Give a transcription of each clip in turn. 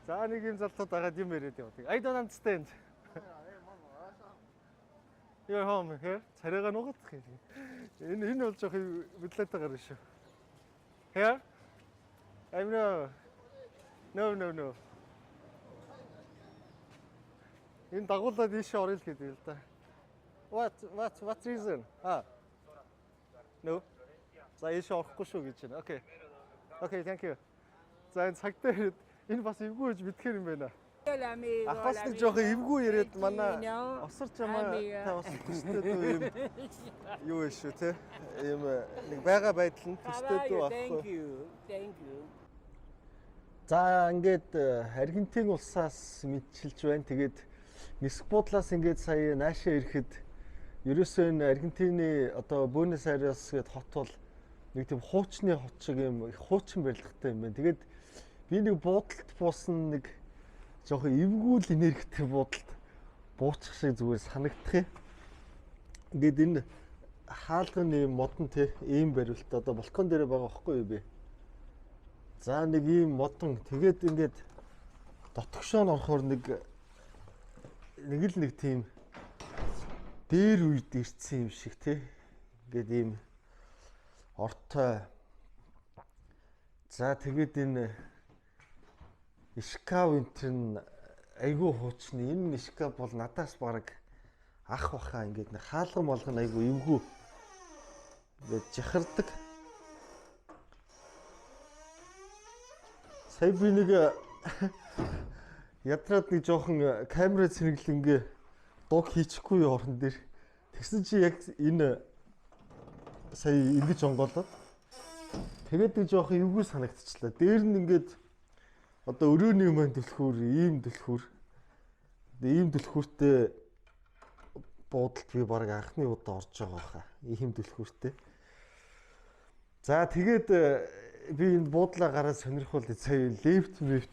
За нэг юм залууд байгаа юм яриад яваа. I don't understand. You're home here. Царайгаа нугадах юм. Энэ бол жоох мэдлээтэйгээр шүү. Here? I'm no. Энэ дагуулад ийш орё л гэдэг л да. What reason? No. За ийш орохгүй шүү гэж байна. Okay, thank you. За энэ цагтаа ирээд энэ бас эвгүй гэж мэдхээр юм байна. Ахаас нэг жоох эвгүй яриад манай осорч ямаа та бас төстэй дүү юм. Юу вэ шүү те? Ийм нэг байгаа байдал нь төстэй дүү аахгүй. Thank you. За ингээд Аргентин улсаас мэдчилж байна. Тэгээд нисэх буудлаас ингээд сая наашаа ирэхэд ерөөсөө энэ Аргентины одоо Буэнос Айрес гээд хот бол нэг тийм хуучны хот шиг юм их хуучин барилгатай юм байна. Тэгээд би нэг буудалд буусан нэг жоохон эвгүүл энергитэй буудалд буучих шиг зүгээр санагдах юм. Ингээд энэ хаалганы модон те ийм барилт одоо балкон дээр байгаа байхгүй юу би. За нэг ийм модон тэгээд ингээд дотгошоо орохоор нэг тийм дээр үед ирсэн юм шиг те. Ингээд ийм ортой. За тэгээд энэ Ишкав энтэн айгүй хуучны. Энэ Ишкав бол надаас бараг ах баха ингээд нэг хаалган болгон айгүй эвгүй ингээд жахардаг. Сая би нэг ядраад нэг жоохон камера цэрэглэнгээ дуг хийчихгүй орон дээр. Тэгсэн чи яг энэ сая ингэж онгоолоод тэгээд нэг жоохон эвгүй санагдчихлаа. Дээр нь ингээд одоо өрөөний юм дэлхүүр, ийм дэлхүүртэй буудалд би баг анхны удаа орж байгаа хаа. Ийм дэлхүүртэй. За тэгээд би энэ буудлаа гараад сонирхол сая лифт нэг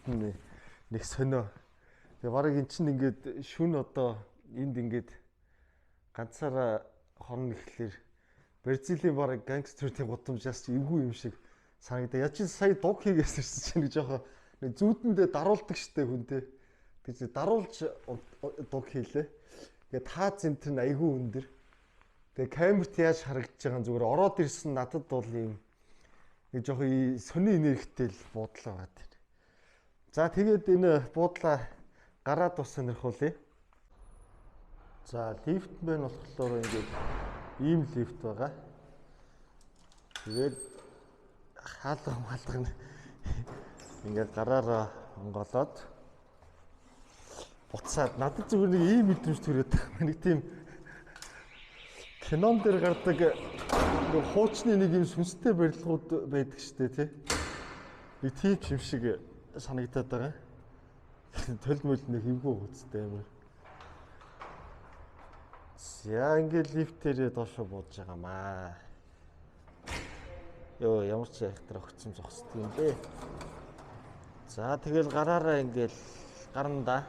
сонио. Тэгээ баг эн чинь ингээд шүн одоо энд ингээд ганцаараа хорн ихлээр Бразилийн баг гангстеруудын гудамжаас эвгүй юм шиг санагдаа. Яаж ч сая дуг хийгээс ирсэн чинь нэг жоохон нэг зүүдэндээ даруулдаг штэ хүнтэй. Тэгж даруулж дуг хийлээ. Тэгээ таа центр нь айгүй өндөр. Тэгээ камерт яаж харагдаж байгаа зүгээр ороод ирсэн надад бол юм нэг жоохон сони энергитэй л буудлаа байна. За тэгээд энэ буудлаа гараад ус сонирхуулъя. За лифт мэн болохоор ингээд ийм лифт байгаа. Тэгээд хаалга ингээд гараараа онгоолоод буцаад надад зүгээр нэг ийм мэдрэмж төрөөд байна. Нэг тийм кинон дээр гардаг нэг хуучны нэг юм сүнстэй барилгууд байдаг штэ тий. Нэг тийм юм шиг санагдаад байгаа. Төлмөл нэг хөвгөө хөцтэй амар. За ингээд лифтээр доошо бууж байгаамаа. Йоо ямар ч яхтрах өгцөн зогсд юм бэ. За тэгэл гараараа ингээл гарна да.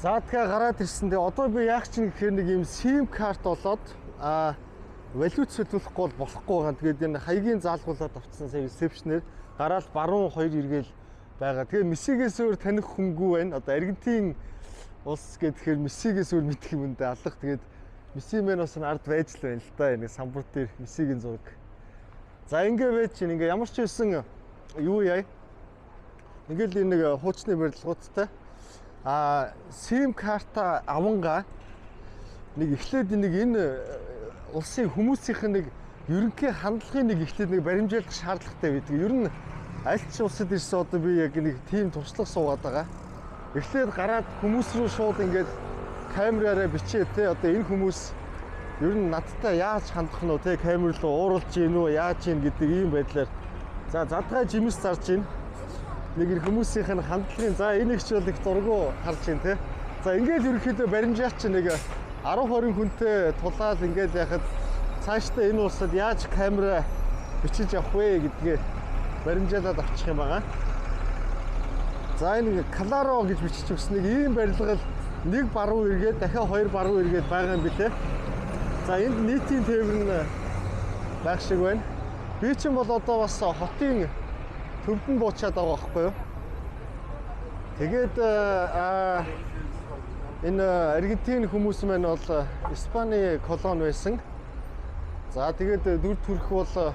За тэгээ гараад ирсэн. Тэгээ одоо би яах чинь гэхээр нэг юм SIM карт болоод валют төлөвлөхгүй болохгүй байгаа. Тэгээд энэ хаягийн заалгуулаад авцсан сая ресепшнээр гараад баруун 2 эргээл байгаа. Тэгээ Мессигээс өөр таних хүнгүй байна. Одоо Аргентин улс гэхээр Мессигээс өөр мэдэх юм даа алга. Тэгээд Месси мэн бас ард байж л байна л да. Нэг самбар дээр Мессигийн зураг. За ингээ байж чинь ингээ ямар ч байсан юу яа. Ингээл нэг хуучны барилгуудтай SIM карта авангаа нэг эхлээд нэг энэ улсын хүмүүсийнх нэг ерөнхий хандлагын нэг эхлээд нэг баримжаалах шаардлагатай байдаг. Ер нь аль ч улсад ирсэн одоо би яг нэг тийм туршлага суугаад байгаа. Эхлээд гараад хүмүүс рүү шууд ингээд камераараа бичээ те одоо энэ хүмүүс ер нь надтай яаж хандах нь вэ те камер руу ууралж гин үү яаж гин гэдэг ийм байдлаар за задгай жимс зарж гин нэг ир хүмүүсийнх нь хандлагын за энэ их ч бол их дургу харж гин те за ингээд ерөнхийдөө баримжаач нэг 10-20 хүнтэй тулаад ингээд яхад цаашдаа энэ улсад яаж камера бичиж авах вэ гэдгээ баримжаалаад авчих юм байгаа. За энэ Кларо гэж бичиж өгсөн нэг ийм барилга л нэг баруун эргээд дахиад 2 баруун эргээд байгаа юм билээ. За энд нийтийн тээвэр нь байх шиг байна. Би чинь бол одоо бас хотын төвдөн буучаад байгаа байхгүй юу? Тэгээд энэ Аргентин хүмүүс маань бол Испани колони байсан. За тэгээд дүр төрх бол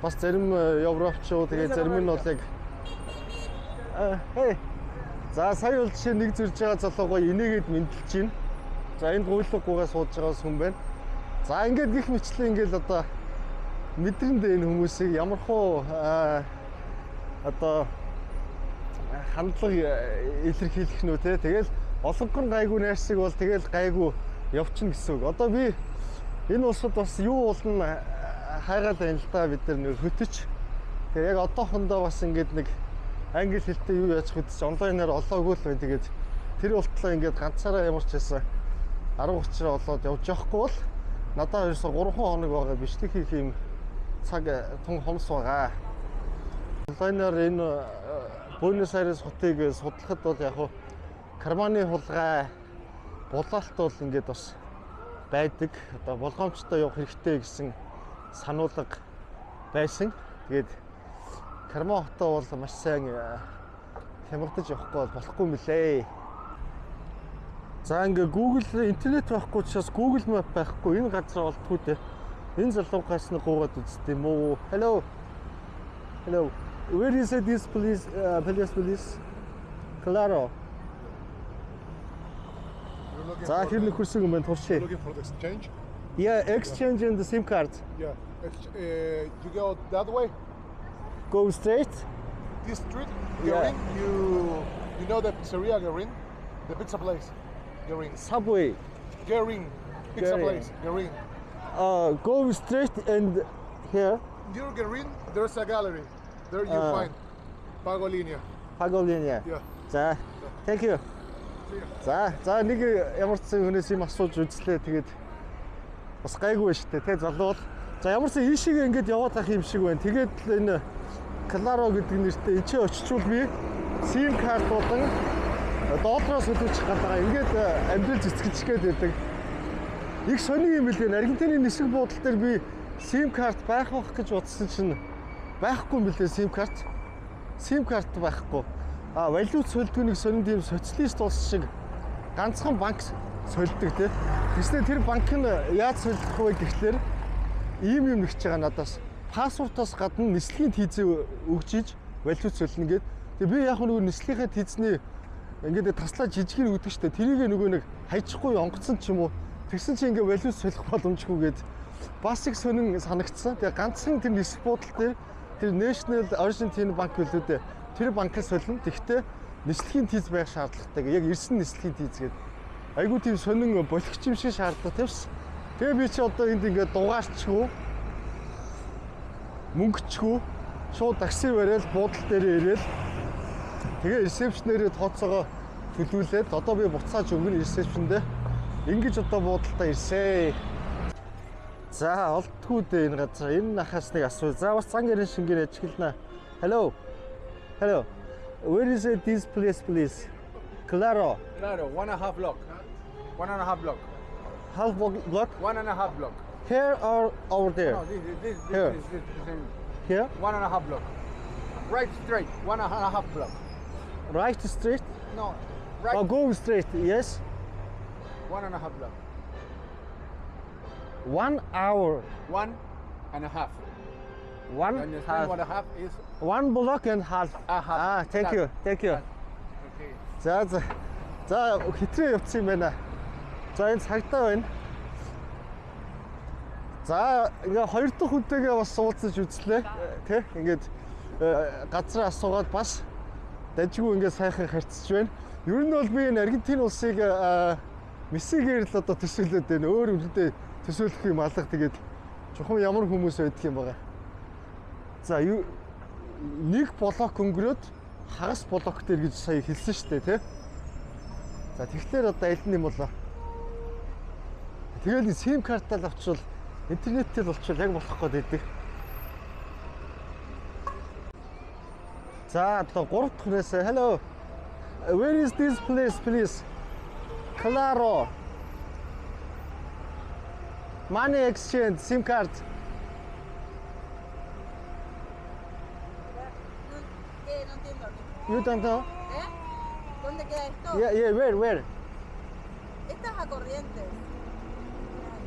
бас зарим европчууд тэгээд зарим нь бол яг за сая бол жишээ нэг зурж байгаа залуугаа инээгээд мэдлж байна. За энд гуйлгагүйгээ сууж байгаа хүн байна. За ингээд гих мэтлээ ингээд одоо мэдрэнд энэ хүмүүсийг ямархуу одоо хандлага илэрхийлэх нь үү те. Тэгэл олонгон гайгүй найрсаг бол тэгэл гайгүй явчихна гэсэн үг. Одоо би энэ улсад бас юу болно хайгаад байна л да бид нар хөтөч. Тэгээ яг одоохондоо бас ингээд нэг англи хэлтэй юу яаж хөтөч онлайнаар олоогүй л байна. Тэгээд тэр болтлоо ингээд ганцаараа ямар ч байсан 10:30-аар олоод явж явахгүй бол надад ерөөсө 3 хоног байгаа бичлэг хийх юм цаг тун хомс байгаа. Онлайнаар энэ Буэнос Айрес хотыг судлахад бол яг хуу карманы хулгай булаалт бол ингээд бас байдаг. Одоо болгоомжтой явах хэрэгтэй гэсэн сануулга байсан. Тэгээд карма хотоо бол маш сайн хямрагдаж явахгүй болохгүй мөлий. За ингээ Google интернет байхгүй учраас Google Map байхгүй энэ газар болтгүй дээ. Энэ залуугаас нэг гуугаад үзтээ юм уу? Hello. Hello. Where is this police police? Claro. За хэр нөхөрсөн юм бэ туршээ. Looking for the exchange? Yeah, exchange and the SIM card. Yeah. You go that way. Go straight. This street, Yeah. Garin, you know the pizzeria Garin? The pizza place. Garin. Subway. Garin. Pizza Garin. place. Garin. Go straight and here. Near Garin, there's a gallery. There you find Pagolinea. Pagolinea. Yeah. За, thank you. See ya. За нэг ямар ч хүнээс юм асууж үзлээ. Тэгээд бас гайгүй шүү дээ, тэ залуу бол. За ямар ч ийшээгээ ингэж яваад ах юм шиг байна. Тэгээд л энэ Claro гэдэг нэртэй энэ чинь очичвол би SIM card болон доллароос төлөвчих гадаа ингээд амьдрал зэцгэлчгээд байдаг. Их сони юм билээ. Аргентины нисэх буудлын дээр би SIM card байх гэж бодсон чинь байхгүй юм билээ SIM card. SIM card байхгүй. Валют сольдгооныг сонин тийм социалист улс шиг ганцхан банк сольдог тий. Тэснэ тэр банк нь яаж сольдох вэ гэхлээр ийм юм нэгж байгаа надаас. Пассвортоос гадна нислэгийн тийзээ өгч иж валют солино гэд. Тэгээ би яг нөгөө нислэгийнхээ тийзний ингээд таслаа жижигэр өгдөг штэ. Тэрийг нөгөө нэг хайчихгүй онгоцсон ч юм уу. Тэгсэн чинь ингээд валют солих боломжгүй гэд бас их сонин санагдсан. Тэгээ ганцхан тэр нисэх буудлын дээр тэр National Argentine банк билүү дээ. Тэр банкаас солино. Тэгвэл нислэгийн тийз байх шаардлагатай. Яг ирсэн нислэгийн тийз гээд айгуу тийм сонин болгоч юм шиг шаардлагатай тавьсан. Тэгээ би чи одоо энд ингээд дугаарчгүй мөнгөчгүй шууд такси барайл буудлын дээр ирээл тэгээ ресепшнэрээ тооцоогоо төлүүлээд одоо би буцааж өгнө ресепшндээ ингэж одоо буудалтаа ирсээ. За олдгүй дээ энэ газар. Энэ нахаас нэг асуу. За бас цан гэрэн шингээр ажиглана. Hello. Hello. Where is this place, please? Claro. Claro, 1.5 block. 1.5 block. Half block? 1.5 block. Here or over there? No, this Here. is the same. Here? 1.5 block. Right straight, 1.5 block. Right straight? No, right. Oh, go straight. Yes. 1.5 block. 1 hour. 1.5. One You understand half. what a half is? 1 block and half. Half. Thank you. Thank you. Okay. За хэтрээ явцсан юм байна. За энэ цагтаа байна. За ингээ хоёр дахь хүнтэйгээ бас суулцаж үзлээ. Тэ ингээд газар асуугаад бас дажгүй ингээ сайхан харьцаж байна. Ер нь бол би энэ Аргентин улсыг мессигээр л одоо төсөөлөд байна. Өөр үнэндээ төсөөлөх юм алга тэгээд чухам ямар хүмүүс байдаг юм байгаа. За нэг блок өнгөрөөд хагас блок дээр гэж сая хэлсэн шүү дээ, тэ? За тэгэхээр одоо аль нь юм болоо? Тэгэл SIM картаа л авчвал интернеттэй л болчихвол яг болох гээд байдаг. За одоо 3 дахь хүнээс hello. Where is this place, please? Claro. Money exchange, SIM card. No entiendo. You don't know? ¿Dónde queda esto? Yeah, where? Esta es a Corrientes.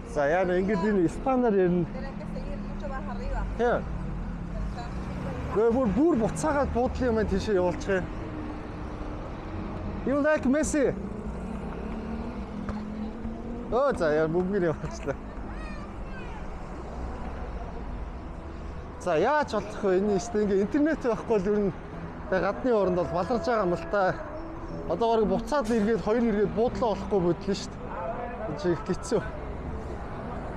За яа ингээд энэ Испанаар ярина. Tienen que seguir mucho más arriba. Тий. Гэхдээ бүр буцаагаад буудлын юм тийшээ явуулчих. You like Messi? За яа бүгд явуулчлаа. За яаж болох вэ? Энэ ингээ интернет байхгүй бол ер нь гадны оронд бол баларж байгаа юм л та. Одоо барыг буцаад эргээд хоёр эргээд буудлаа болохгүй бодлоо шүү дээ. Энэ чи их хэцүү.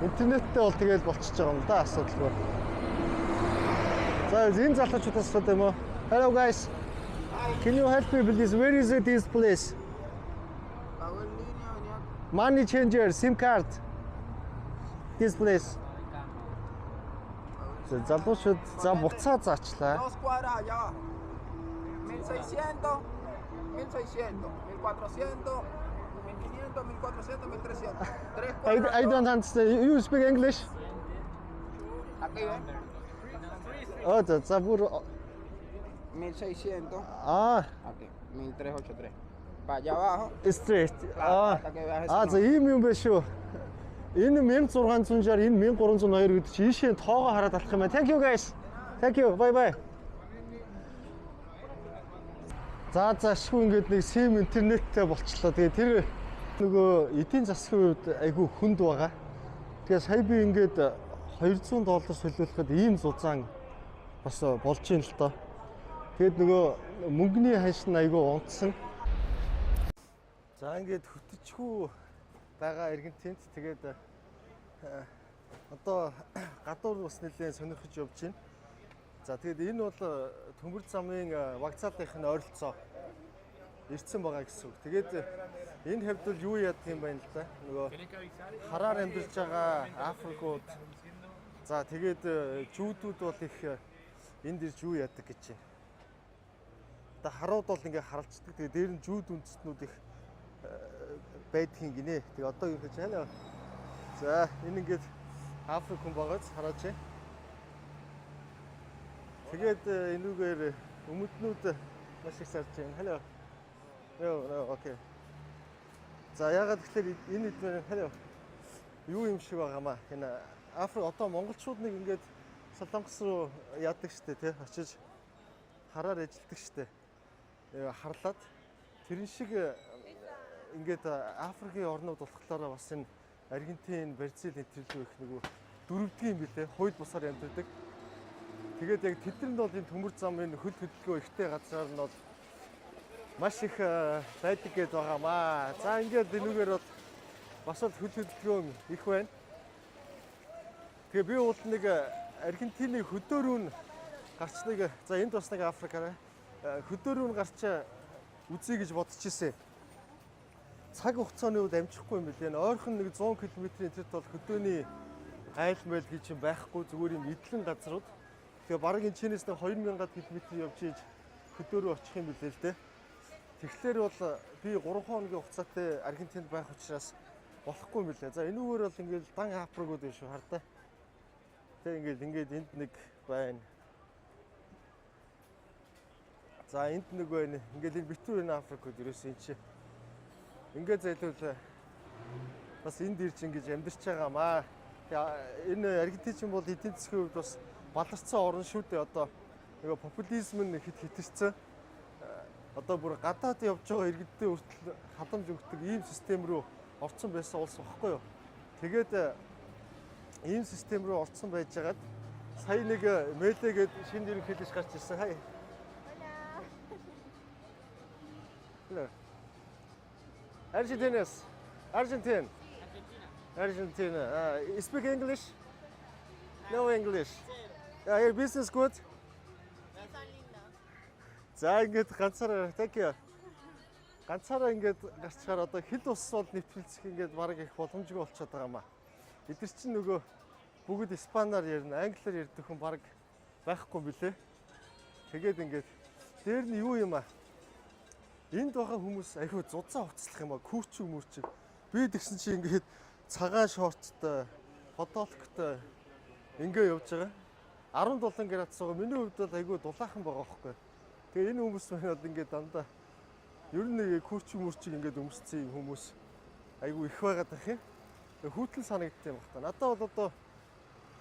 Интернеттэй бол тэгэл болчихж байгаа юм да асуудалгүй. За энэ залуучуудаас асуух юм уу? Hello guys. Can you help me please? Where is this place? Money changer, SIM card. This place. Залуучууд за буцаа заачлаа. 2 cuadras allá abajo. 1600, 1600, 1400, 1500, 1400, 1300. 3 cuadras. I don't understand. You speak English? Aquí ven. За бүр 1600. Aquí. 1383. Para allá abajo. Straight. Hasta que veas ese За ийм юм байна шүү. Энэ 1660, энэ 1302 гэдэг чи ийшээ тоогоо хараад алах юм байна. Thank you guys. Thank you. Bye bye. Шгүй ингээд нэг SIM интернеттэй болчлоо. Тэгээ тэр нөгөө эдийн засгийн хувьд айгүй хүнд байгаа. Тэгээ сая би ингээд $200 солиулахад ийм зузаан бас болж юм л тоо. Тэгэд нөгөө мөнгөний ханш нь айгүй унтсан. За ингээд хөтөчгүй байгаа Аргентинд тэгээд одоо гадуур бас нэлээд сонирхож явж байна. За тэгээд энэ бол төмөр замын вокзалынхны ойролцоо ирсэн байгаа гэсэн үг. Тэгээд энэ хэвд бол юу яадаг юм байна л да. Нөгөө хараар амьдарч байгаа Африкууд за тэгээд жүүдүүд бол их энд ирж юу яадаг гэж байна. Одоо харууд бол ингээ харалцдаг. Тэгээд дээр нь жүүд үндэстнүүд их байдгийн гинэ. Тэгээ одоо юу гэж байна? За энэ ингээд Африк хүн байгааз хараач. Тэгээд энүүгээр өмнөднүүд маш их сарж байна. Hello. No, okay. За ягаад гэхээр энэ эдгээр hello. Юу юм шиг байгаамаа. Энэ Африк одоо монголчууд нэг ингээд Солонгос руу яадаг штэ тий очиж хараар ажилтдаг штэ. Харлаад тэрэн шиг ингээд Африкийн орнууд болохоор бас энэ Аргентин, Бразил энэ төрлөө их нөгөө дөрөвдгийн юм билээ. Хууль бусаар амьдардаг. Тэгээд яг тэдрэнд бол энэ төмөр замын хөл хөдөлгөөн ихтэй газар нь бол маш их байдаг гэж байгаамаа. За ингээд энүүгээр бол бас л хөл хөдөлгөөн их байна. Тэгээ би бол нэг Аргентины хөдөөрөө гарч нэг за энд бас нэг Африкаараа хөдөөрөө гарч үзье гэж бодож ирсэн. Цаг хугацааны үед амжихгүй юм билээ. Ойрхон нэг 100 км-ийн тэрт бол хөдөөний айл майл гэж юм байхгүй зүгээр юм эдлэн газрууд. Тэгээ бараг энэ чинээс нэг 2000 км явж ийж хөдөөрөө очих юм билээ л дээ. Тэгэхээр бол би 3 хоногийн хугацаатай Аргентинд байх учраас болохгүй юм билээ. За энүүгээр бол ингээл дан Африкууд биш шүү хардаа. Тэгээ ингээд энд нэг байна. За энд нэг байна. Ингээл энэ битүүр энэ Африкууд ерөөс энэ чи ингээд зайлвал бас энд ирж ингэж амьдарч байгаамаа. Энэ Аргентинчин бол эдийн засгийн хувьд бас баларцсан орн шүү дээ. Одоо нөгөө популизм нь хитэрсэн. Одоо бүр гадаад явж байгаа иргэдтэй хүртэл халамж өгдөг ийм систем рүү орцсон байсан улс багхгүй юу. Тэгээд ийм систем рүү орцсон байжгаад сая нэг Мэлэ гээд шинэ ерөнхийлөгч гарч ирсэн. Хай. Hello. Argentina. You speak English? No English. Your business good? За ингээд ганцаараа thank you. Ганцаараа ингээд гарчаар одоо хил ус бол нэвтрүүлцэх ингээд бараг их боломжгүй болчиход байгаа маа. Бид нар чинь нөгөө бүгд испанаар ярина, англиар ярьдаг хүн бараг байхгүй билээ. Тэгээд ингээд дээр нь юу юм аа? Энд байгаа хүмүүс айхуу зузаан уцлах юм аа, күүчүү мөрчиг. Би тэгсэн чи ингээд цагаан шорттой, фотолоктой ингээ явж байгаа. 17 градус байгаа. Миний хувьд бол айгүй дулаахан байгаа байхгүй. Тэгээ энэ хүмүүс маань бол ингээд дандаа Ер нь нэг күүрчиг мөрчиг ингээд өмсцэн хүмүүс айгүй их байгаад байх юм. Хүүтэл санагддаг юм байна. Надад бол одоо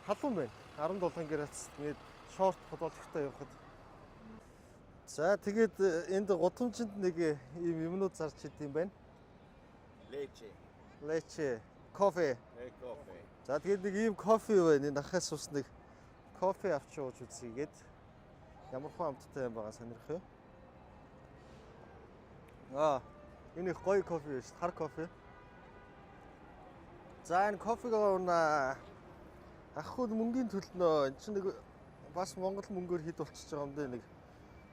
халуун байна. 17 градус ингээд шорт бодолтой явахад. За тэгээд энд гудамжинд нэг ийм юмнууд зарж идэм байна. Лече, кофе. Кофе. За тэгээд нэг ийм кофе байна. Энэ ахаас ус нэг кофе авч ууж үзьгээд ямар хөө амттай юм байгаа сонирх юу? Энэ их гоё кофе шүү. Хар кофе. За энэ кофег уунаа ахгүй мөнгөний төлнөө. Энд чинь нэг бас Монгол мөнгөөр хэд болчихж байгаа юм дэ нэг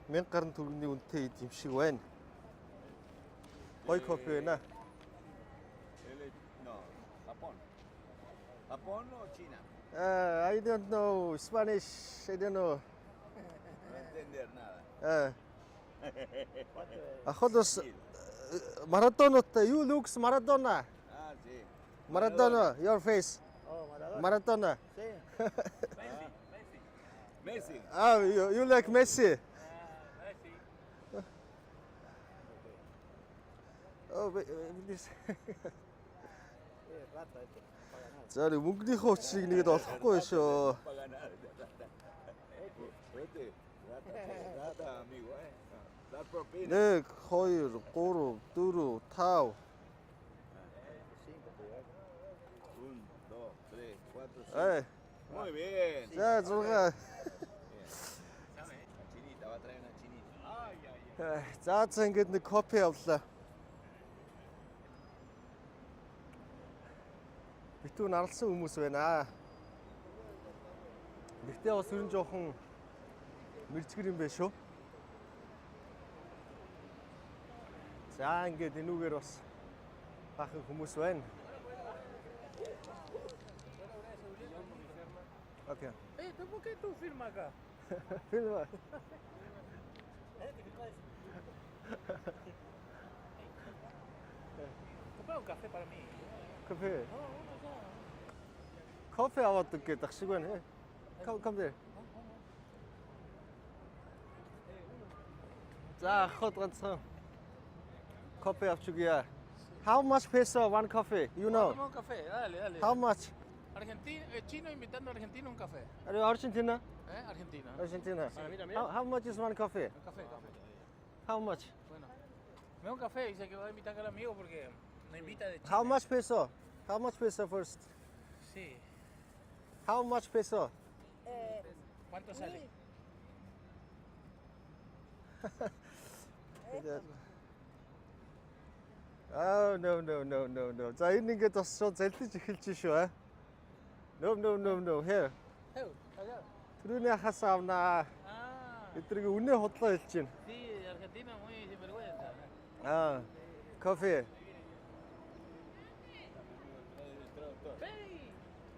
1000 гаруй төгрөгийн үнэтэй ид юм шиг байна. Гоё кофе байна. No, Japón. ¿Japón o China? I don't know Spanish. I don't know. No entender nada. Ахолос Maradona. You looks Maradona. Ah, sí. Maradona, your face. Oh, Maradona. Sí. Messi. You like Messi. This. Rata este. За нэг мөнгөнийхөө учрыг нэгэд олохгүй шүү. Para ganar. Vete. Rata, amigo, eh. Dar propina. 1 2 3 4 5 1, 2, 3, 4, 5. Эй. Muy bien. За 6. Chinita, va a traer una chinita. Ay, ay, За ингэж нэг кофе авлаа. Битүү нарлсан хүмүүс байна. Гэхдээ бас өрн жоохон мэрцгэр юм байна шүү. За ингэж энүүгээр бас баахан хүмүүс байна. Окей. ¿Por qué tú firmas acá? Filma. Compra un café para mí. Кофе. Кофе аваад гэж ах шиг байна. Come there. За хот ганцхан. Кофе авчихъя. How much peso one coffee? You know. Toma un café, dale, dale. How much? Chino invitando a argentino un café. Are you Argentina? Argentina. Argentina. Para mí también. How much is one coffee? Un café, café. How much? Bueno. Me da un café, dice que va a invitar acá al amigo porque nos invita de Chile. How much peso? How much peso first? Sí. How much peso? ¿Cuánto sale? Oh no. За энэ ингээд бас шууд залдиж эхэлж шүү. No. Here. Allá. Түрүүний хас авнаа. Ah, Эдрийг үнэ худлаа хэлж байна. sí, Argentina muy sinvergüenza. Кофе. ¡Hey!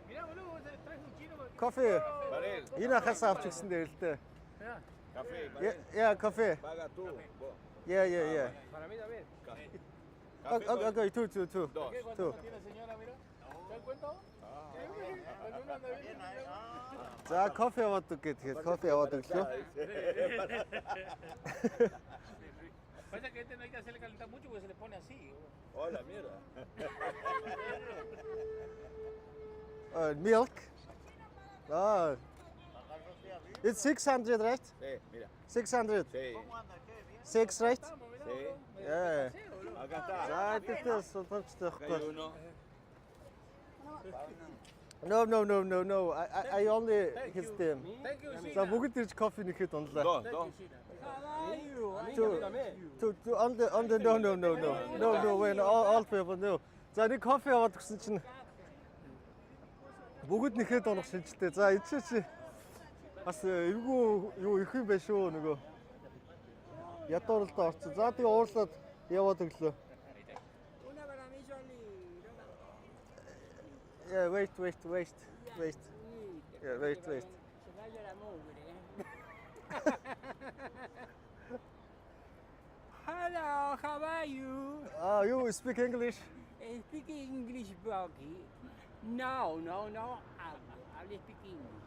Mirá, boludo, traes un chino. Кофе. Varel, Энэ хас авчихсан дээр л дээ. Mirá, café, Varel. Yeah, кофе. Paga tú. Vos. Yeah. para mí también. Café. Okay, two. ¿Qué? ¿Cuánto Tú. no tiene señora, mira? ¿Te das cuenta? Cuando uno anda bien, За кофе аваад үг тэгээд кофе аваад өглөө. Pasa que este no hay que hacerle calentar mucho porque se le pone así. Hola, mierda. Milk. It's 600, right? Sí, mira. 600. Sí, 6, right? sí. Yeah. Acá está. За тэгтээ судалжтай Acá hay байхгүй. uno. No. I only his them. Thank you, За бүгд ирж кофе нэхэд унлаа. Dos, dos. To on the no when all people no. За нэг кофе аваад өгсөн чинь бүгд нэхэд унах шинжтэй. За ичээ чи бас эвгүй юу их юм байна шүү нөгөө. Ядууралд орсон. За тэгээ уурлаад яваад өглөө. Una para mí, Johnny. Yeah, wait. Yeah, wait. Se vaya la mugre. Hello, how are you? You speak English? Speak English, Boggy. No. I'll speak English.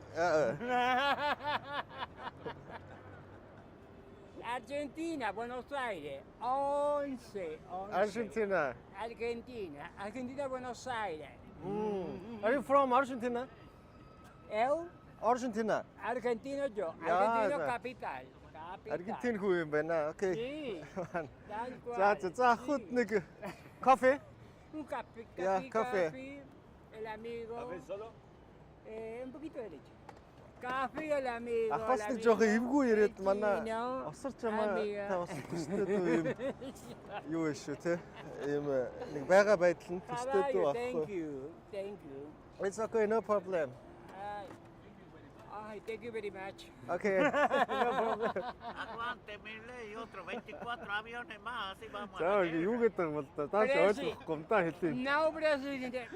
Argentina, Buenos Aires. 11. Argentina. Argentina, Buenos Aires. Are you from Argentina? Eu, Argentina. argentino yo. Ya, Argentino ya. capital. Аргентин хүү юм байна. Окей. Sí. Tal За cual. за хот нэг кофе. Un café, Ya, café. el amigo. ¿Café solo? Un poquito derecho. Café, el amigo. Ахаас el нэг жоох amigo, эвгүй яриад манай Argentino, осорч ямаа amigo. та бас төстэй дүү юм. Юу вэ шүү те? Ийм нэг байгаа байдал нь төстэй дүү Caballo, thank аахгүй. you. Thank you. It's okay, no problem. Ay, thank you very much. Okay. Aguante, Milei, y otros 24 aviones más, así vamos За a la юу guerra. гэдэг юм бол та дааш ойлгохгүй юм та хэлээ. No,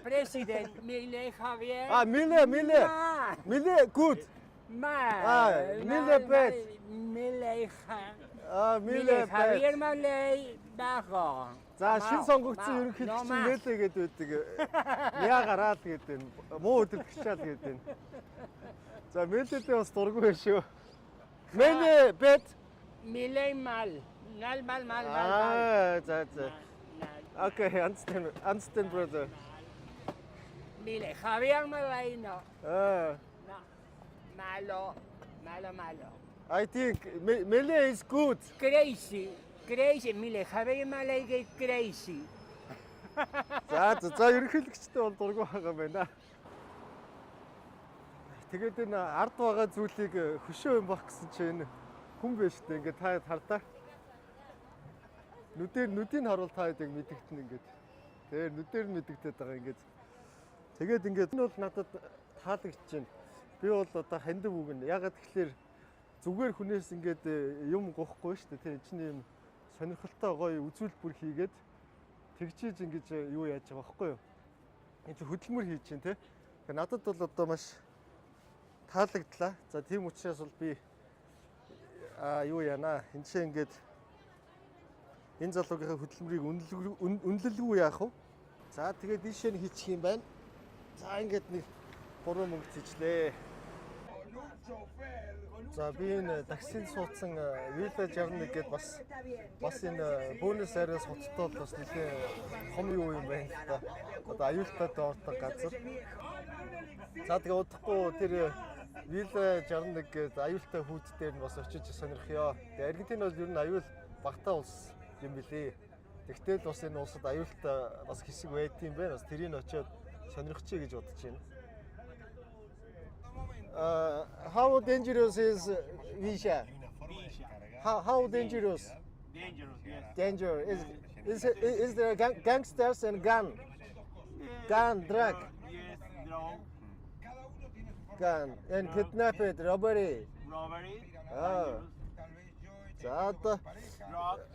president, Milei Javier. Миле Mal. Миле good. Mal. Milei bad. Milei Миле Javier Milei bajo. За Mal. шин сонгогдсон Mal. ерөнхийлөгч No нь más. нээлээ гэдэг үүдэг. Яа гараад гэдэг нь муу өдөртгчаал гэдэг нь. За мэлэдээ бас дургүй байх шүү. Мэлэ бэт. Milei mal. Mal. За. Mal. Okay, understand brother. Milei Javier Milei no. Ah, No. Malo. I think Mele is good. Crazy. Milei Javier Milei is crazy. За ерөнхийлөгчтэй бол дургүй байгаа юм байна. Тэгээд энэ ард байгаа зүйлийг хөшөө юм бах гэсэн чинь хүн биш үү? Ингээд та хардаа. Нүдийг харуул та яг мэдэгдэн ингээд. Тэгээд нүдээр нь мэдэгдээд байгаа ингээд. Тэгээд ингээд энэ бол надад таалагдж байна. Би бол одоо хандив үгэн. Ягаад гэвэл зүгээр хүнээс ингээд юм гохгүй шүү дээ. Тэ чинь юм сонирхолтой гоё үзүүлбэр хийгээд тэгчээж ингэж юу яаж байгаа байхгүй юу? Энэ чи хөдөлмөр хийж чинь те. Тэгэхээр надад бол одоо маш таалагдлаа. За тийм учраас бол би юу яана. Энд чинь ингээд энэ залуугийн хөдөлмөрийг үнэлэлгүй яах вэ? За тэгээд ийшээ нь хийчих юм байна. За ингээд нэг 3 мөнгө тийчлээ. За би энэ таксинд суудсан Villa 61 гээд бас энэ Buenos Aires хоттой бол бас нэлээ том юу юм байна л да. Одоо аюултай доордог газар. За тэгээ удахгүй тэр Villa 61 гээд аюултай хүүд дээр нь бас очиж сонирхё. Тэгээ Аргентин бол ер нь аюул багтаа улс юм билий. Тэгтэл бас энэ улсад аюултай бас хэсэг байт юм байна. Бас тэрийг очиод сонирхчихъя гэж бодож байна. How dangerous is Villa? How dangerous? Dangerous, yes. Danger is there gangsters and gun, drug, Yes, drug, gun and kidnapped, robbery. robbery, Ah, за одоо drugs,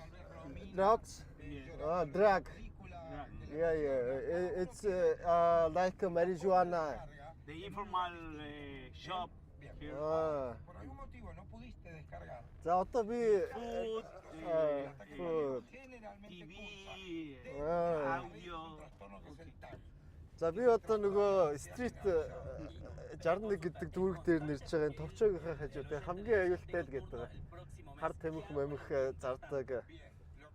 drugs, yes, drug. drug. Yeah. It's like marijuana. The informal shop here. За одоо би Food, food. TV, Ah. audio. За би одоо нөгөө стрит 61 гэдэг дүүрэг дээр нэрж байгаа энэ товчоогийнхаа хажууд хамгийн аюултай л гэдэг. Хар тамхи мамих зардаг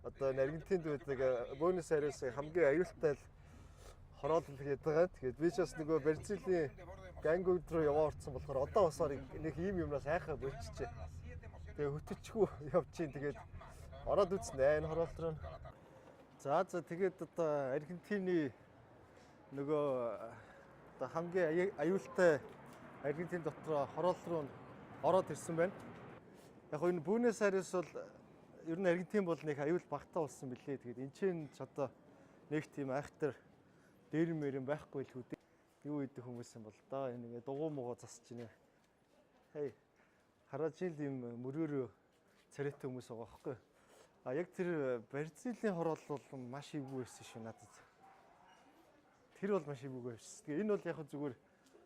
одоо Аргентинд байдаг Buenos Aires хамгийн аюултай л хороолол гэдэг байгаа. Тэгээд би ч бас нөгөө Бразилийн гангууд руу яваорцсон болохоор одоо бас нэг ийм юмнаас айхаа болчихжээ. Тэгээ хөтөчгүй явж чинь тэгээд ороод үзнэ энэ хороолт руу. За тэгээд одоо Аргентины нөгөө одоо хамгийн аюултай Аргентин дотор хороол руу ороод ирсэн байна. Яг энэ Buenos Aires бол ер нь Аргентин бол нэг аюул багтаа болсон билээ. Тэгээд энэ чинь ч одоо нэг тийм айхтар дээр мэрэн байхгүй л үү. Юу идэх хүмүүс юм бол доо энэ дугуй муугаа засч ийнэ. Хей. Хараад жил юм мөрөөрөө царайтай хүмүүс байгаа байхгүй. А яг тэр Бразилийн хороол бол маш ивгүй байсан шүү надад. Тэр бол маш ивгүй байсан. Тэгээ энэ бол яг зүгээр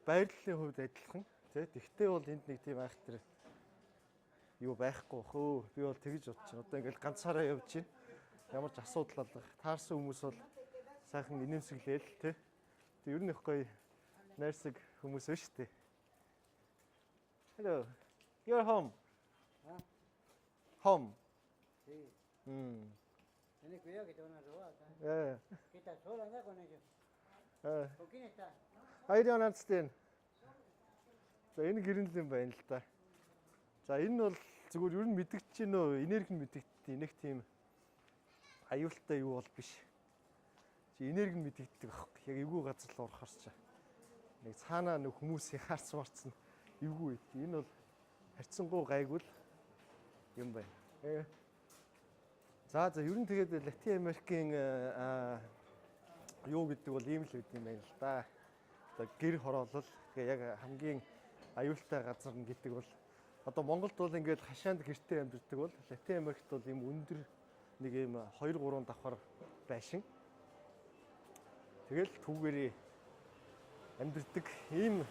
байрлалын хувьд адилхан. Тэгтээ бол энд нэг тийм айхтар юу байхгүй хөө. Би бол тэгж бодож байна. Одоо ингээл ганцаараа явж байна. Ямар ч асуудал алга. Таарсан хүмүүс бол сайхан инээмсэглээл тэ. Тэг ер нь их гоё найрсаг хүмүүс байна шүү дээ. Hello. You're home. Home. Sí. Tienes cuidado que te van a robar acá. 예. ¿Qué estás sola acá con ellos? 예. ¿Con quién estás? I don't understand. За энэ гэрэл юм байна л да. За энэ бол зүгээр ер нь мэдгэж чинь нөө энерги нь мэдэгддэг нэг тийм аюултай юу бол биш. Чи энерги нь мэдэгддэг аахгүй. Яг эвгүй газар л орохоор ч нэг цаанаа нэг хүмүүсийн харц марцсан эвгүй байд. Энэ бол харьцангуй гайгүй юм байна. За ер нь тэгээд Латин Америкийн юу гэдэг бол ийм л байд юм байна л да. Одоо гэр хороолол тэгээ яг хамгийн аюултай газар нь гэдэг бол одоо Монголд бол ингээд хашаанд гэртээ амьдардаг бол Латин Америкт бол ийм өндөр нэг ийм 2-3 давхар байшин. Тэгэл түүгээрээ амьдардаг ийм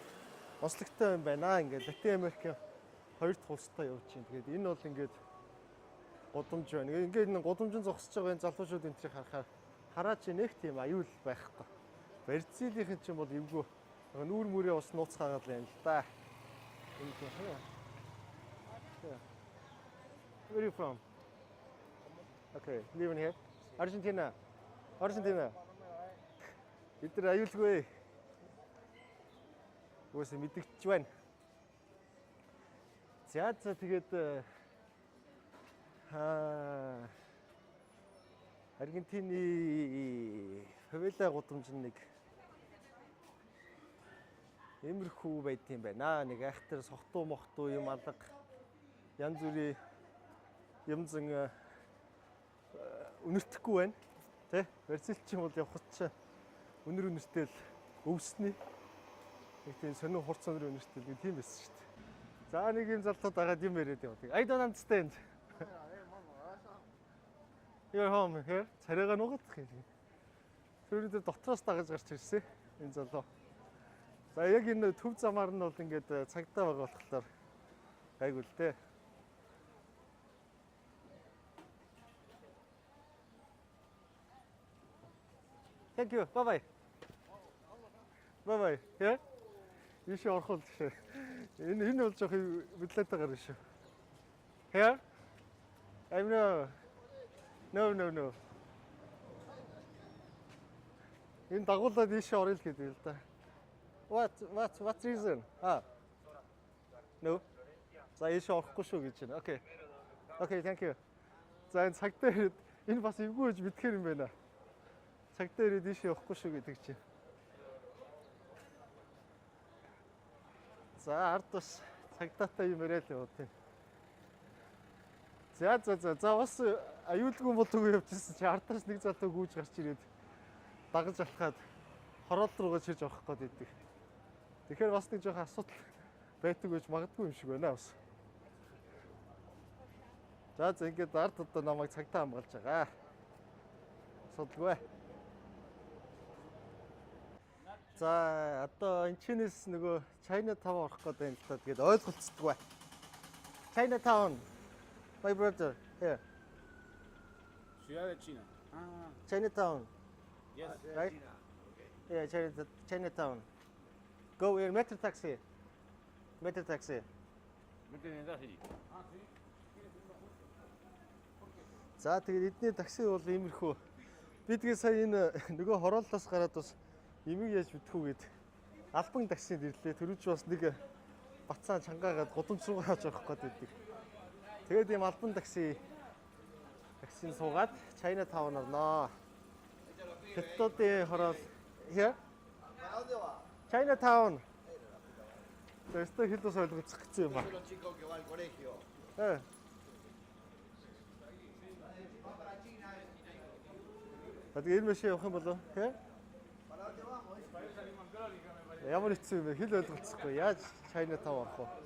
онцлогтой юм байна. Ингээд Латин Америкийн хоёр дахь улстай явж чинь. Тэгээд энэ бол ингээд гудамж байна. Ингээд энэ гудамжин зогсож байгаа энэ залуучууд энэ чинь хараад чи нэг тийм аюул байхгүй. Бразилийн чинь бол эвгүй нүүр мүрээ ус нууцгаагаад л юм л да. Энэ тийм хаа. Where are you from? Okay, living here. Argentina. Argentina. Бид аюулгүй. Үгүй мэдгэж байна. За тэгээд Аргентины фавела гудамж нэг эмэрхүү байт юм байна. Нэг айхтар сохтуу мохтуу юм алга янз бүрийн юм зэн өнөртөхгүй байна. Тэ? Бразилчин бол явхад ч өнөр өнөртэй л өвснө. Нэг тийм сонин хурц өнөр өнөртэй нэг тийм байсан шүү дээ. За нэг юм залтууд агаад юм яриад явдаг. I don't understand. Your home here. Царайгаа нугадах юм. Сүүрүүдээ дотроос дагаж гарч ирсэн энэ залуу. За яг энэ төв замаар нь бол ингээд цагдаа байгаа болохоор гайгүй л дээ. Thank you. Bye bye. Bye bye. Here. Ийш орхол тийш. Энэ бол жоох мэдлээд байгаа шүү. Here. I'm No. Энэ дагуулад ийш орё л гэдэг л да. What reason? No. За ийш орохгүй шүү гэж байна. Okay, thank you. За энэ цагтаа ирээд энэ бас эвгүй гэж мэдхээр юм байна. Цагтаа ирээд ийш явахгүй шүү гэдэг чинь. За ард бас цагдаатай юм яриа л яваад тийм. За бас аюулгүй болоогүй явчихсан чи ардаас нэг залуу гүйж гарч ирээд дагаж алхаад хороол руугаа чирж орох гээд идэг. Тэгэхээр бас нэг жоох асуудал байдаг гэж магадгүй юм шиг байна бас. За ингээд ард одоо намайг цагтаа хамгаалж байгаа. Асуудалгүй. За одоо энэ чинээс нөгөө Chinatown орох гээд байна л та. Тэгээд ойлголцдоггүй. Chinatown. My brother, here. Ciudad de China. Chinatown. Yes. Right? Yeah, Chinatown. Go in metro taxi. Meten en taxi. За тэгээд эдний такси бол иймэрхүү. Би тэгээ сая энэ нөгөө хорооллоос гараад бас имийг яаж битгүү гээд албан таксинд ирлээ. Төрөж бас нэг бацаан чангаагаад гудамж руугаа авч явах гээд байдаг. Тэгээд ийм албан таксинд суугаад Chinatown орноо. Хятадын хороол here. Chinatown. Тэстэ хэлдэж ойлгоцох гэсэн юм ба. Тэгээд энэ машин явах юм болов? Хэ? Ямар хэцүү юм бэ? Хэл ойлголцохгүй. Яаж Chinatown орох вэ?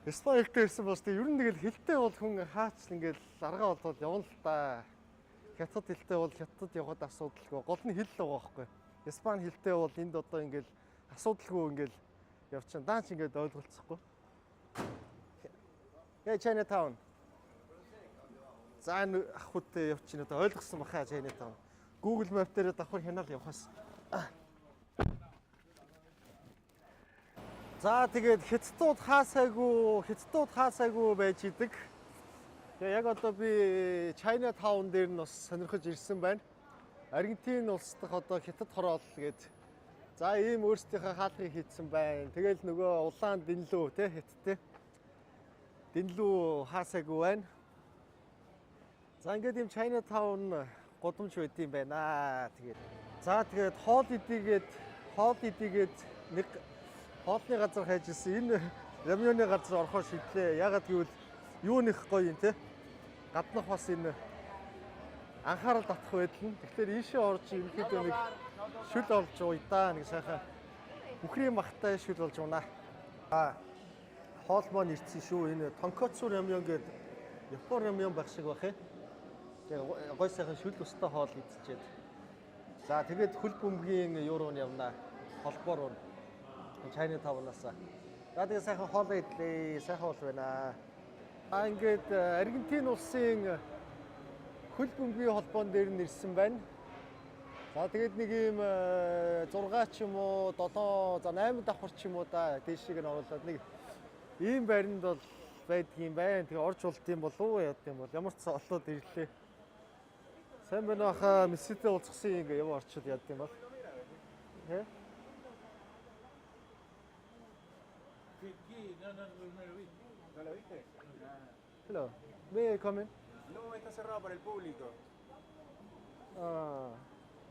Испани хэлтэй ирсэн бол тэг ер нь тэгэл хэлтэй бол хүн хаач ингээл аргаа болоод явна л та. Хятад хэлтэй бол хятад явахад асуудалгүй. Гол нь хэл л байгаа байхгүй. Испани хэлтэй бол энд одоо ингээл асуудалгүй ингээл явчихна. Даанч ингээд ойлголцохгүй. Яа Chinatown. За ахуудтай явчихна одоо ойлгосон баха Chinatown. Google Map дээр давхар хянаал явахаас. За тэгээд хятадууд хаасайгүй байж идэг. Тэгээ яг одоо би Chinatown дээр нь бас сонирхож ирсэн байна. Аргентин улс дахь одоо хятад хороол гээд за ийм өөрсдийнхөө хаалгыг хийдсэн байна. Тэгэл нөгөө улаан дэнлүү те хятадтэй. Дэнлүү хаасаагүй байна. За ингээд ийм Chinatown годомж байд юм байна. Тэгээд хоол идийгээд нэг хоолны газар хайж ирсэн. Энэ рамёны газар орохоо шийдлээ. Ягаад гэвэл юу нэх гоё юм те. Гаднах бас энэ анхаарал татах байдал нь. Тэгэхээр ийшээ орж ерөнхийдөө нэг шүл олж уйдаа нэг сайхан бүхрийн махтай шүл болж унаа. Хоол маань ирсэн шүү. Энэ тонкоцу рамён гэдэг Япон рамён байх шиг байх юм. Тэгээ гой сайхан шүл өстой хоол идчихэд. За тэгээд хөл бөмбөгийн юу руу явнаа. Холбоор руу. Chinatown-аас. За тэгээд сайхан хоол идлээ. Сайхан хоол байна. Ингээд Аргентин улсын хөл бөмбөгийн холбоон дээр нэрсэн байна. За тэгээд нэг юм 6 ч юм уу 7 за 8 давхар ч юм уу да дээшийг нь оруулаад нэг ийм байранд бол байдгийн байна. Тэгээ орж улт юм болов уу яд юм бол ямар ч олоод ирлээ. Сайн байна хаа мессэтэй уулзсан ингээ юм орчод яд юм бол. Хэ? Hello. May I come in? No, está cerrado para el público. No,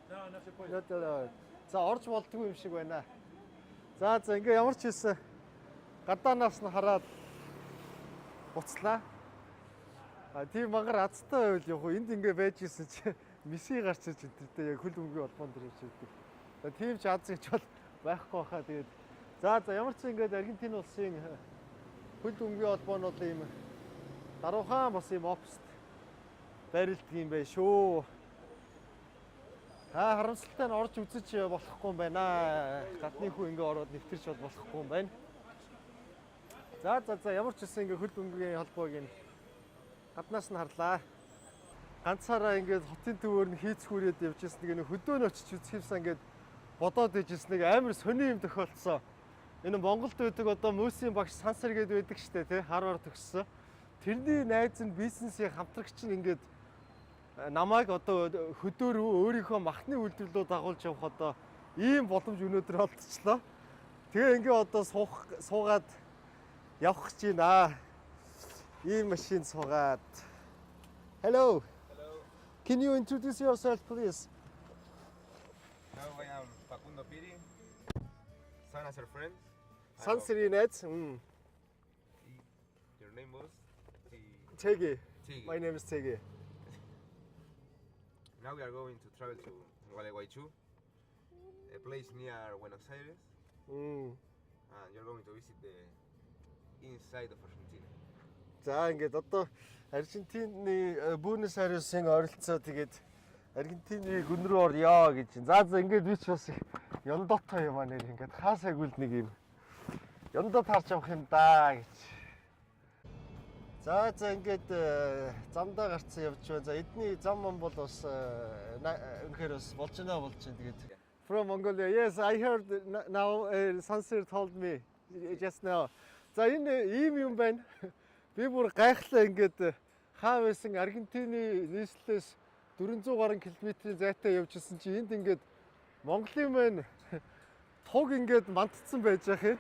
no se puede. Not allowed. За орж болдгүй юм шиг байна. За ингээ ямар ч хэлсэн гадаанаас нь хараад буцлаа. Тийм магаар азтай байвал яг энд ингээ байж исэн чи месси гарч иж энэ яг хөл бөмбөгийн холбоон дээр явж байдаг. Тийм ч аз гэж бол байхгүй хаа тэгээд. За ямар ч ингээд Аргентин улсын хөл бөмбөгийн холбоо нь бол ийм даруухан бас ийм офст барилдаг юм байна шүү. Харамсалтай нь орж үзэж болохгүй юм байна. Гадны хүн ингээ ороод нэвтэрч бол болохгүй юм байна. За ямар ч гэсэн ингээ хөл бөмбөгийн холбоог нь гаднаас нь харлаа. Ганцаараа ингээд хотын төвөөр нь хийцгүүрээд явж ирсэн нэг хөдөөнө очиж үзчихсэн ингээд бодоод ижсэн нэг амар сони юм тохиолдсон. Энэ Монголд байдаг одоо Мөсийн багш Сансар гэдэг байдаг штэ тий Харвард төгссөн. Тэрний найз нь бизнесийн хамтрагч нь ингээд намайг одоо хөдөөр өөрийнхөө махны үйлдвэрлэлөө дагуулж явах одоо ийм боломж өнөөдөр олдчихлоо. Тэгээ ингээ одоо суугаад явах гэж байна. Ийм машин суугаад. Hello. Hello. Can you introduce yourself please? Now I am Facundo Piri. Sana ser friends. Sansari найз. Your name was? Tegi. Tegi. My name is Tegi. Now we are going to travel to Gualeguaychú, a place near Buenos Aires, and you're going to visit the inside of Argentina. За ингээд одоо Аргентины Буэнос Айресын ойролцоо тэгээд Аргентины гүн рүү орё гэж. За ингээд би ч бас ёндотой юм аа нэр ингээд хаасайг үл нэг юм ёндот харж авах юм да гэж. За ингээд замдаа гарцсан явж байна. За эдний зам ман бол бас үнэхээр бас болж байна тэгээд. From Mongolia. Yes, I heard now Sansir told me just now. За энэ ийм юм байна. Би бүр гайхлаа ингээд хаа байсан Аргентины нийслэлээс 400 гаруй километрийн зайтай явж ирсэн чи энд ингээд Монголын маань туг ингээд мандцсан байж ах юм.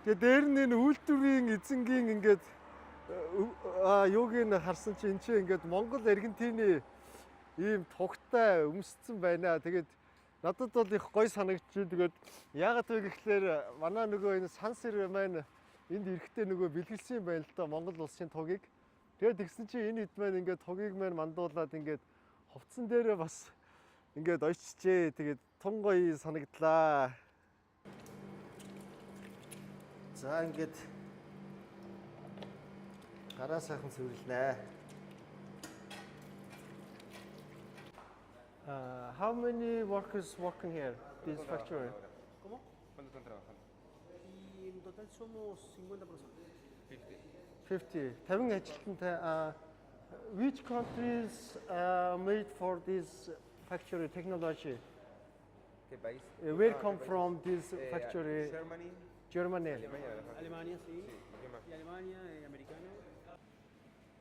Тэгээ дээр нь энэ үйлдвэрийн эзэнгийн ингээд юуг нь харсан чи энэ чи ингээд Монгол Аргентины ийм тугтай өмсцэн байна. Тэгээд надад бол их гоё санагдчих. Тэгээд яагаад вэ гэхлээр манай нөгөө энэ Сансэр маань энд эрэхтэй нөгөө бэлгэлсэн байл л да Монгол улсын тугийг. Тэгээд тэгсэн чи энэ хэд маань ингээд тугийг маань мандуулаад ингээд хувцсан дээрээ бас ингээд ойчжээ. Тэгээд тун гоё санагдлаа. За ингээд гараа сайхан цэвэрлэнэ. How many workers working here? This factory? ¿Cómo? ¿Cuántos están trabajando? Y en total somos 50 personas. 50. 50 ажилтнтай. Which countries made for this factory technology? ¿Qué país? Where come from this factory? Germany. Germany. Alemania. Alemania, sí. ¿Qué más? Y Alemania, americano.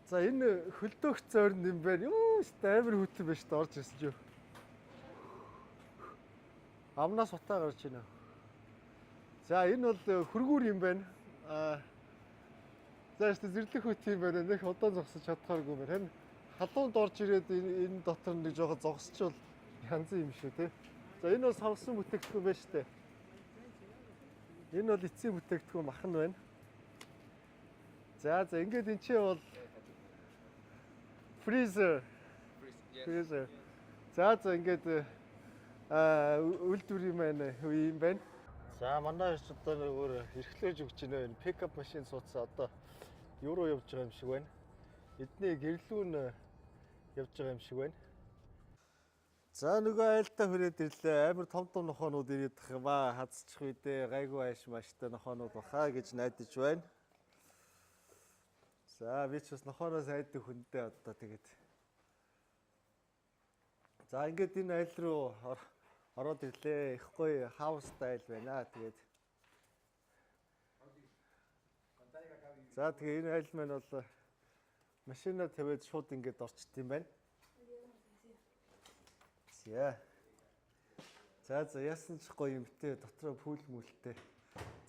За энэ хөлдөөх зойрн юм байна. Юу амар хүйтэн байж та орж ирсэн ч юу. Амнаас утаа гарч байна. За энэ бол хөргүүр юм байна. За işte зэрлэг хүт юм байна. Нэг удаан зогсож чадхааргүй байна. Харин халуунд орж ирээд энэ дотор нэг жоохон зогсчвал янзын юм шүү те. За энэ бол сонгосон бүтээгдэхүүн байна штэ. Энэ бол эцсийн бүтээгдэхүүн махан байна. За ингээд энэ чинь бол freezer. Freezer. За ингээд үйлдвэрийн маань юм байна. За манай ч одоо нөгөө эрхлэж өгч байна. Пикап машин суудсан одоо юу руу явж байгаа юм шиг байна. Эдний гэрлүүн явж байгаа юм шиг байна. За нөгөө айлтаа хүрээд ирлээ. Амар том нохоонууд ирээд байгаа юм аа. Хазчих үедээ гайгүй ааш маштай нохоонууд баха гэж найдаж байна. За би ч бас нохооноос айдаг хүндээ одоо тэгээд. За ингээд энэ айл руу ороод ирлээ. Их гоё хаус стайл байна. Тэгээд. За тэгээ энэ айл маань бол машинаа тавиад шууд ингээд орчт юм байна. За яасан ч гоё юмтэй дотроо пүүл мүлтэй.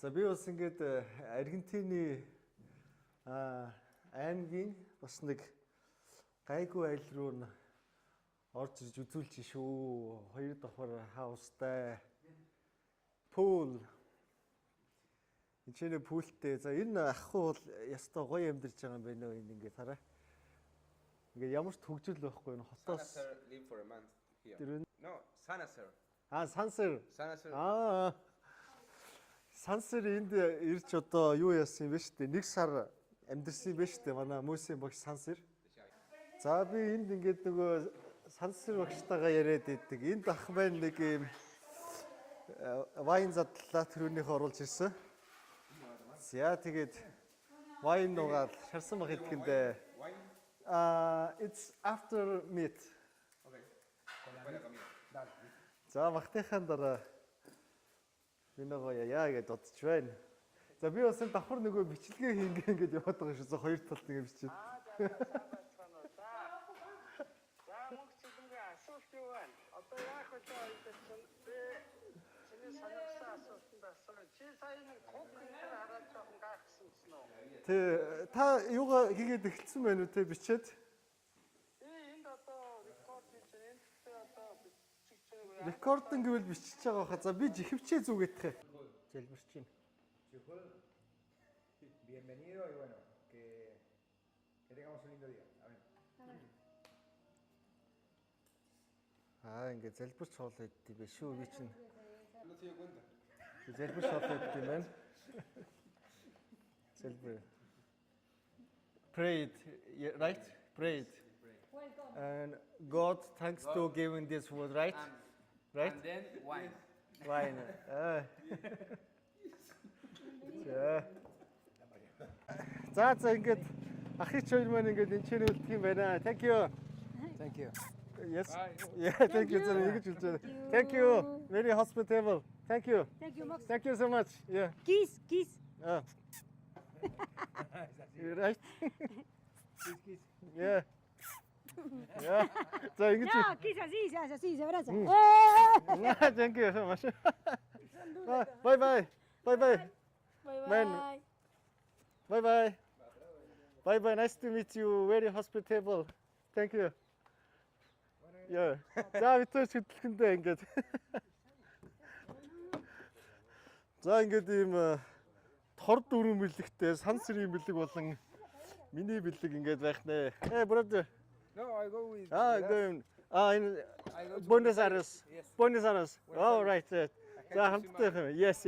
За би бас ингээд Аргентины аймгийн бас нэг гайгүй айл руу орж ирж үзүүлж шүү. 2 давхар хаустай пүүл. Энд пүүлтэй. За энэ ахгүй бол ястаа гоё амьдарч байгаа юм байна уу энэ ингээд хараа. Ингээд ямар ч хөгжил байхгүй энэ хотоос. Live for a month here. No, Sanasir. Сансер. Sanasir. Сансер энд ирж одоо юу яасан юм бэ штэ? 1 сар амьдэрсэн юм бэ штэ манай Мөсийн багш Сансер. За би энд ингээд нөгөө Сансер багштайгаа яриад идэг. Энд ах байна нэг юм вайн задлаа төрөөнийхөө оруулж ирсэн. За тэгээд вайн нугаад шарсан баг идэгэндээ. It's after meat. За махтайхан дараа минийгоо яа гэж бодож байна. За би бас энэ давхар нөгөө бичлэгээ хийнгээ ингэж яваад байгаа шүү. За хоёр талд ингэ бичээд. За мөнгө чиглэнгээ асуулт юу байна? Одоо яах вэ? Чиний санагсан асуултанд асууя. Чи сая нэг хуг гэдэг хараад жоохон гайхсан гэсэн үү? Тэ та юугаа хийгээд эхэлсэн байна үү те бичээд? Энд одоо рекорд хийж байна. Энд одоо Рекординг гэвэл бичиж байгаа хаа. За би жихвчээ зүгэтхэ. Залбирч байна. Bienvenido y bueno, que tengamos un lindo día. Amén. Ингээд залбирч хоолоо идэх биш шүү би чинь. Залбирч хоолоо идэх юм байна. Залбир. Prayed, right? Prayed. And God thanks to giving this food, right? Right? And then wine. Wine. За ингээд ахыч хоёр маань ингээд энэ чинь үлдэх юм байна. Thank you. Thank you. Yes. Yeah, thank you. Ингэж хэлж байна. Thank you. Very hospitable. Thank you. Thank you, Max. Thank you so much. Yeah. Kiss. You're right. Kiss. Yeah. Yeah. За ингэж. Ya, kiss así, se abraza. Thank you so much. Bye bye. Bye bye. Man. Bye bye. Bye bye. Nice to meet you. Very hospitable. Thank you. Yeah. За бид хөдөлгөндөө ингээд. За ингээд ийм тор дөрвөн бэлэгтэй сансрын бэлэг болон миний бэлэг ингээд байх нэ. Hey brother. No, I go with. In Buenos Aires. Yes. Buenos Aires. Oh right. За хамтдаа. Yes.